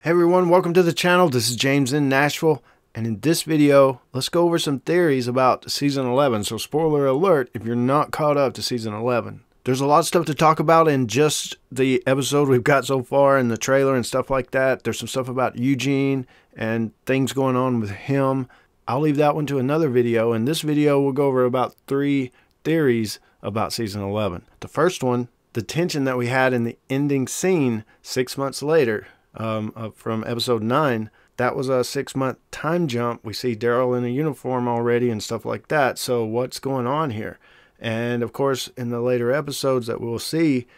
Hey everyone, welcome to the channel. This is James in Nashville, and in this video, let's go over some theories about season 11. So spoiler alert if you're not caught up to season 11. There's a lot of stuff to talk about in just the episode we've got so far and the trailer and stuff like that. There's some stuff about Eugene and things going on with him. I'll leave that one to another video. In this video, we'll go over about 3 theories about season 11. The first one, the tension that we had in the ending scene 6 months later. From episode 9, that was a 6-month time jump. We see Daryl in a uniform already and stuff like that. So what's going on here? And of course, in the later episodes that we'll see,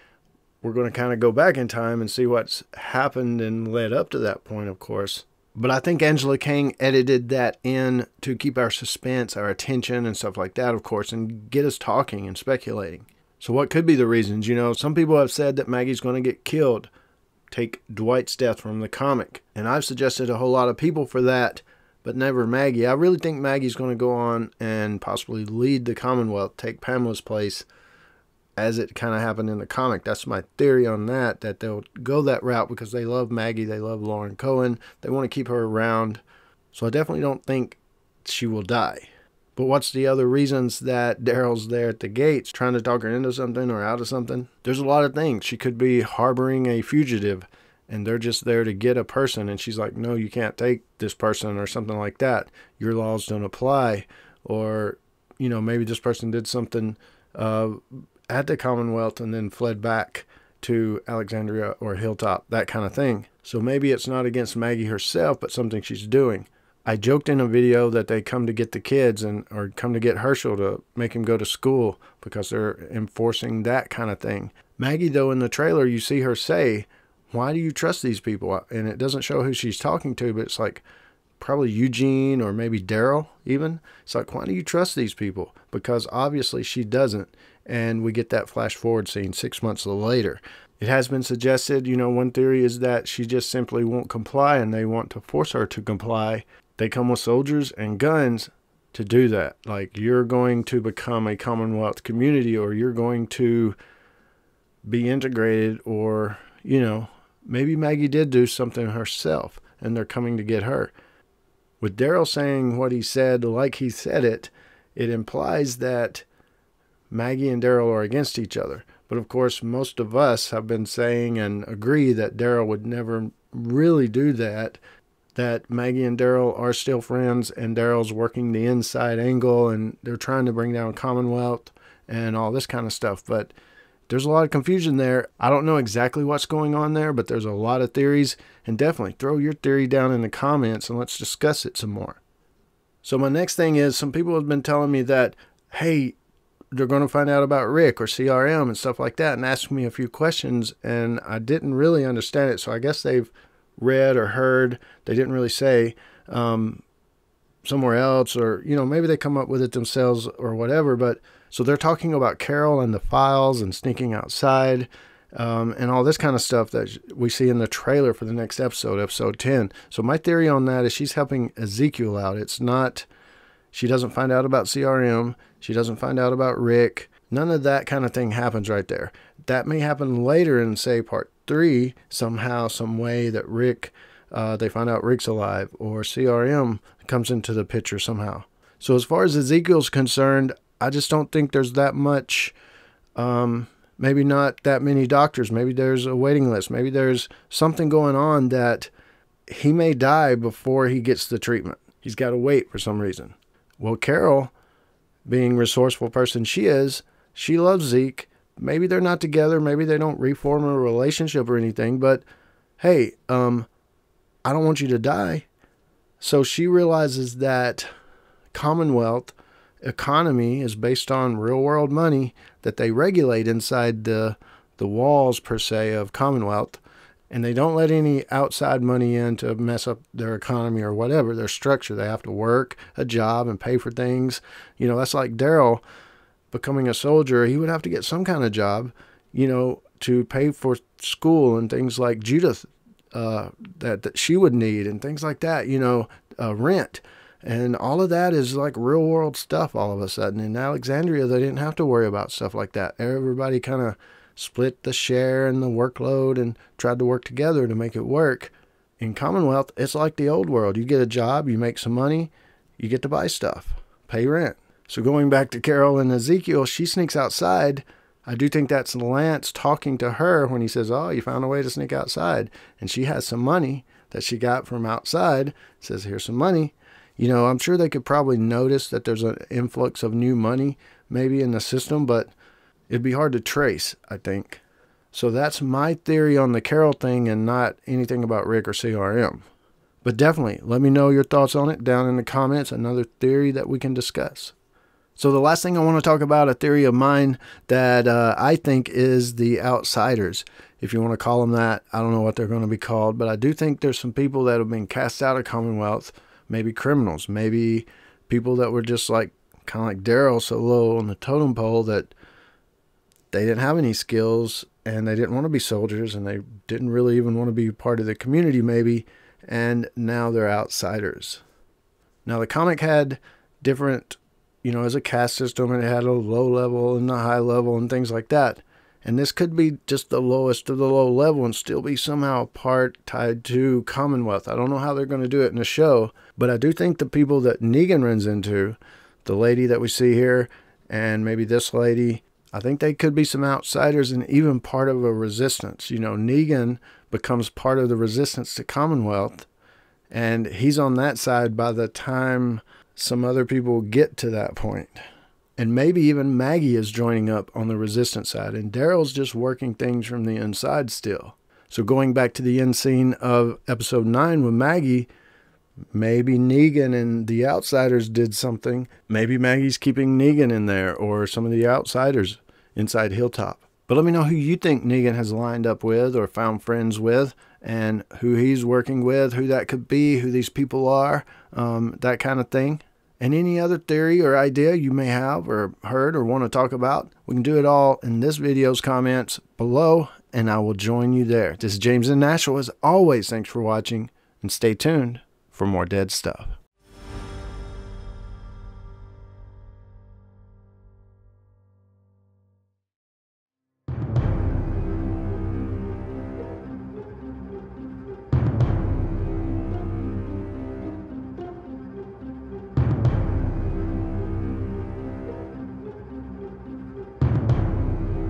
we're going to kind of go back in time and see what's happened and led up to that point, of course. But I think Angela King edited that in to keep our suspense, our attention and stuff like that, of course, and get us talking and speculating. So what could be the reasons? You know, some people have said that Maggie's going to get killed. Take Dwight's death from the comic. And I've suggested a whole lot of people for that, but never Maggie. I really think Maggie's going to go on and possibly lead the Commonwealth, take Pamela's place as it kind of happened in the comic. That's my theory on that, that they'll go that route because they love Maggie, they love Lauren Cohen, they want to keep her around. So I definitely don't think she will die. But what's the other reasons that Daryl's there at the gates trying to talk her into something or out of something? There's a lot of things. She could be harboring a fugitive and they're just there to get a person. And she's like, no, you can't take this person or something like that. Your laws don't apply. Or, you know, maybe this person did something at the Commonwealth and then fled back to Alexandria or Hilltop, that kind of thing. So maybe it's not against Maggie herself, but something she's doing. I joked in a video that they come to get the kids or come to get Herschel to make him go to school because they're enforcing that kind of thing. Maggie, though, in the trailer, you see her say, why do you trust these people? And it doesn't show who she's talking to, but it's like probably Eugene or maybe Daryl even. It's like, why do you trust these people? Because obviously she doesn't. And we get that flash forward scene 6 months later. It has been suggested, you know, one theory is that she just simply won't comply and they want to force her to comply. They come with soldiers and guns to do that. Like, you're going to become a Commonwealth community or you're going to be integrated or, you know, maybe Maggie did do something herself and they're coming to get her. With Daryl saying what he said like he said it, it implies that Maggie and Daryl are against each other. But of course, most of us have been saying and agree that Daryl would never really do that. That Maggie and Daryl are still friends and Daryl's working the inside angle and they're trying to bring down Commonwealth and all this kind of stuff. But there's a lot of confusion there. I don't know exactly what's going on there, but there's a lot of theories. And definitely throw your theory down in the comments and let's discuss it some more. So my next thing is, some people have been telling me that, hey, they're going to find out about Rick or CRM and stuff like that and ask me a few questions. And I didn't really understand it. So I guess they've read or heard, they didn't really say, somewhere else, or, you know, maybe they come up with it themselves or whatever. But so they're talking about Carol and the files and sneaking outside, and all this kind of stuff that we see in the trailer for the next episode, episode 10. So my theory on that is she's helping Ezekiel out. It's not, she doesn't find out about CRM. She doesn't find out about Rick. None of that kind of thing happens right there. That may happen later in, say, part 3, somehow, some way that Rick, they find out Rick's alive, or CRM comes into the picture somehow. So as far as Ezekiel's concerned, I just don't think there's that much, maybe not that many doctors. Maybe there's a waiting list. Maybe there's something going on that he may die before he gets the treatment. He's got to wait for some reason. Well, Carol, being resourceful person she is, she loves Zeke. Maybe they're not together. Maybe they don't reform a relationship or anything. But, hey, I don't want you to die. So she realizes that Commonwealth economy is based on real-world money that they regulate inside the walls, per se, of Commonwealth. And they don't let any outside money in to mess up their economy or whatever, their structure. They have to work a job and pay for things. You know, that's like Daryl becoming a soldier. He would have to get some kind of job, you know, to pay for school and things like Judith that she would need and things like that, you know, rent. And all of that is like real world stuff all of a sudden. In Alexandria, they didn't have to worry about stuff like that. Everybody kind of split the share and the workload and tried to work together to make it work. In Commonwealth, it's like the old world. You get a job, you make some money, you get to buy stuff, pay rent. So going back to Carol and Ezekiel, she sneaks outside. I do think that's Lance talking to her when he says, oh, you found a way to sneak outside. And she has some money that she got from outside, says, here's some money. You know, I'm sure they could probably notice that there's an influx of new money maybe in the system, but it'd be hard to trace, I think. So that's my theory on the Carol thing and not anything about Rick or CRM. But definitely, let me know your thoughts on it down in the comments. Another theory that we can discuss. So the last thing I want to talk about, a theory of mine that I think is the outsiders. If you want to call them that, I don't know what they're going to be called, but I do think there's some people that have been cast out of Commonwealth, maybe criminals, maybe people that were just like, kind of like Daryl, so low on the totem pole that they didn't have any skills and they didn't want to be soldiers and they didn't really even want to be part of the community maybe, and now they're outsiders. Now the comic had different, you know, as a caste system, and it had a low level and a high level and things like that. And this could be just the lowest of the low level and still be somehow part tied to Commonwealth. I don't know how they're going to do it in the show, but I do think the people that Negan runs into, the lady that we see here, and maybe this lady, I think they could be some outsiders and even part of a resistance. You know, Negan becomes part of the resistance to Commonwealth, and he's on that side by the time some other people get to that point. And maybe even Maggie is joining up on the resistance side, and Daryl's just working things from the inside still. So going back to the end scene of episode 9 with Maggie, maybe Negan and the outsiders did something. Maybe Maggie's keeping Negan in there, or some of the outsiders inside Hilltop. But let me know who you think Negan has lined up with or found friends with, and who he's working with, who that could be, who these people are, that kind of thing. And any other theory or idea you may have or heard or want to talk about, we can do it all in this video's comments below, and I will join you there. This is James in Nashville. As always, thanks for watching, and stay tuned for more dead stuff.